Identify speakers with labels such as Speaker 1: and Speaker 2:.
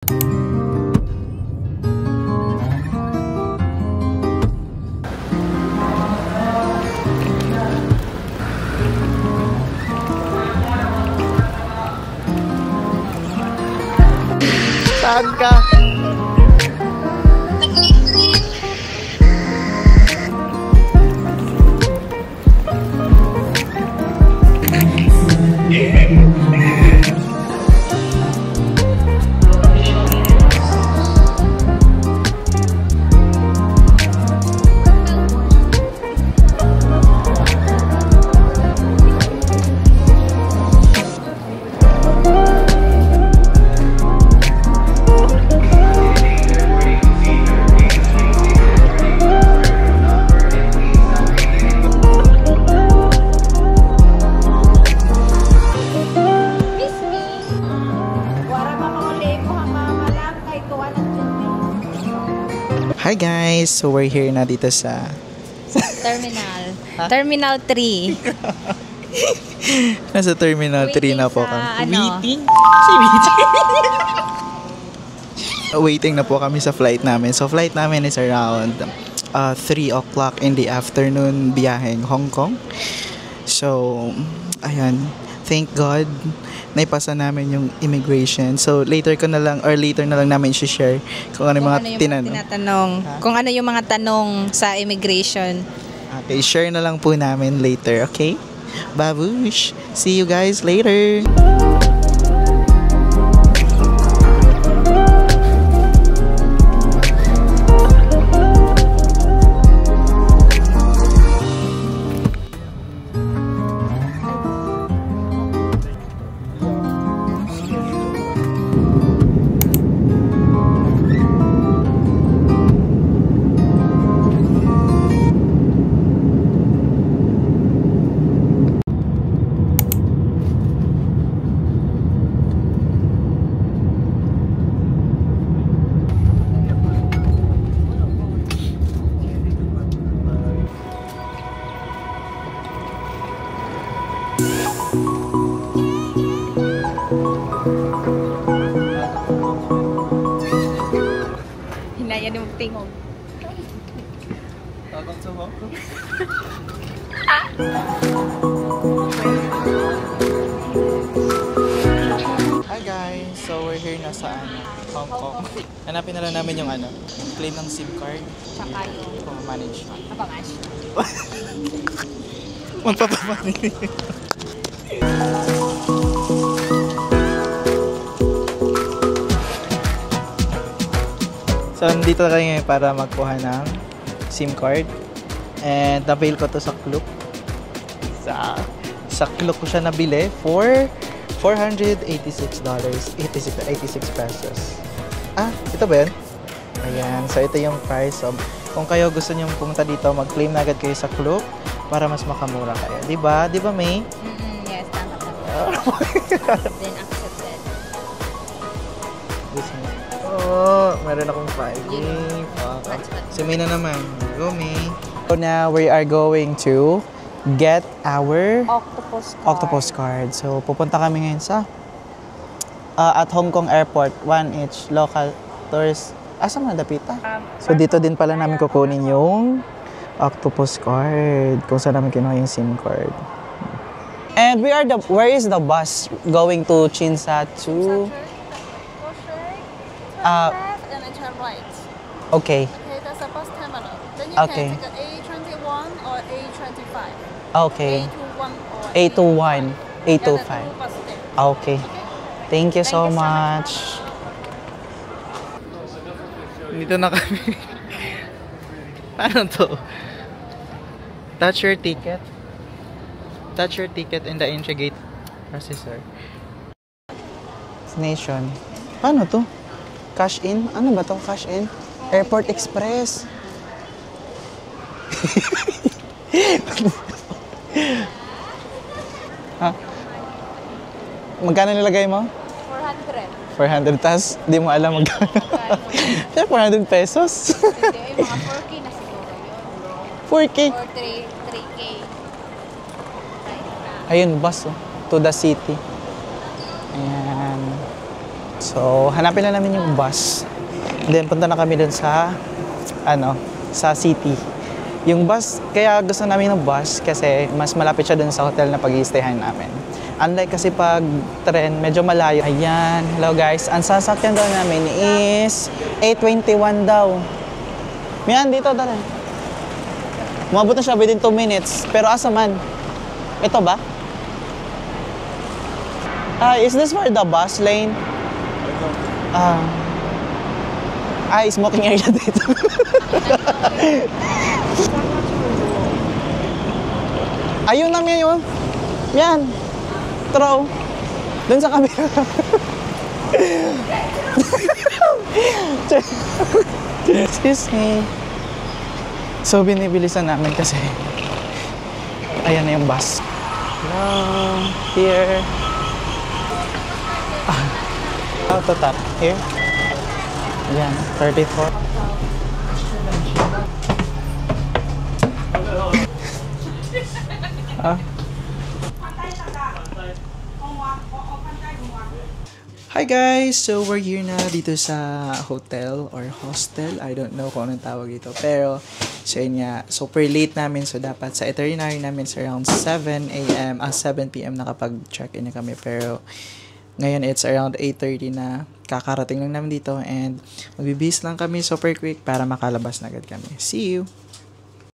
Speaker 1: Saan ka? Hi guys! So we're here na dito sa
Speaker 2: Terminal. Terminal 3.
Speaker 1: Nasa Terminal 3 na po kami.
Speaker 2: Waiting?
Speaker 1: Waiting na po kami sa flight namin. So flight namin is around 3 o'clock in the afternoon biyaheng Hong Kong. So, ayan. Thank God naipasa namin yung immigration. So later na lang namin i-share kung ano yung mga tinanong.
Speaker 2: Kung ano yung mga tanong sa immigration.
Speaker 1: Okay, share na lang po namin later, okay? Babush! See you guys later!
Speaker 2: Hinaya ng tingog.
Speaker 1: Hi guys! So we're here na sa Hong Kong. Hanapin na lang namin yung claim ng SIM card.
Speaker 2: Tsaka yung
Speaker 1: manage.
Speaker 2: kapangash.
Speaker 1: Magpapamanili. So, nandito na ngayon para magkuha ng SIM card. And nabail ko to sa Klook. Sa Klook ko siya nabili for $486. 86 pesos. Ah, ito ba yun? Ayan. So, ito yung price. So, kung kayo gusto nyo pumunta dito, mag-claim na agad kayo sa Klook para mas makamura kayo. Diba? Diba, May?
Speaker 2: Yes, tama. Then accepted.
Speaker 1: Oh, meron akong 5. Si May na naman. Go, May. So now we are going to get our octopus card. So pupunta kami ngayon sa at Hong Kong Airport, 1 each local tourist. Asa man dapita? So dito din pala namin kukunin yung octopus card kung saan namin kinuha yung SIM card. And where is the bus going to Chinsat to?
Speaker 3: Left and then turn right.
Speaker 1: Okay.
Speaker 3: Okay, that's the bus terminal. Then you
Speaker 1: Okay.
Speaker 3: can take A21 or A25.
Speaker 1: Okay.
Speaker 3: A21 or
Speaker 1: A21,
Speaker 3: Yeah, the
Speaker 1: A25.
Speaker 3: two bus there.
Speaker 1: Okay. Thank you so much. Dito na kami. Paano to? Touch your ticket. Touch your ticket in the entry gate processor. Destination. Paano to? Cash in? Ano ba to? Cash in? Airport Express. Ha? Magkano nilagay mo?
Speaker 2: 400.
Speaker 1: 400, tas di mo alam magkano. 400 pesos.
Speaker 2: Hindi, mga 4K na siguro yun.
Speaker 1: 4K.
Speaker 2: Or 3K.
Speaker 1: Ayun, bus oh, to the city. Ayan. So, hanapin na namin yung bus. Then, punta na kami dun sa, sa city. Yung bus, kaya gusto namin ng bus kasi mas malapit siya dun sa hotel na pag-i-stayhan namin. Unlike kasi pag tren, medyo malayo. Ayan, hello guys. Ang sasakyan daw namin is 8:21 daw. Mian, dito, tara. Umabot na siya within 2 minutes. Pero asa man? Ito ba? Is this for the bus lane? Smoking area dito. Ayun na yun. Yan. Throw. Doon sa kabila. Excuse me. So, binibilisan namin kasi ayan na yung bus. Hello. Here. To tap. Here. Ayan. 34. Hi guys! So we're here na dito sa hotel or hostel. I don't know kung anong tawag dito. Pero so yun nga, super late namin. So dapat sa itinerary namin sa around 7 a.m. 7 p.m. nakapag-check-in na kami. Pero ngayon it's around 8:30 na. Kakarating lang namin dito and magbibihis lang kami super quick para makalabas na agad kami. See you!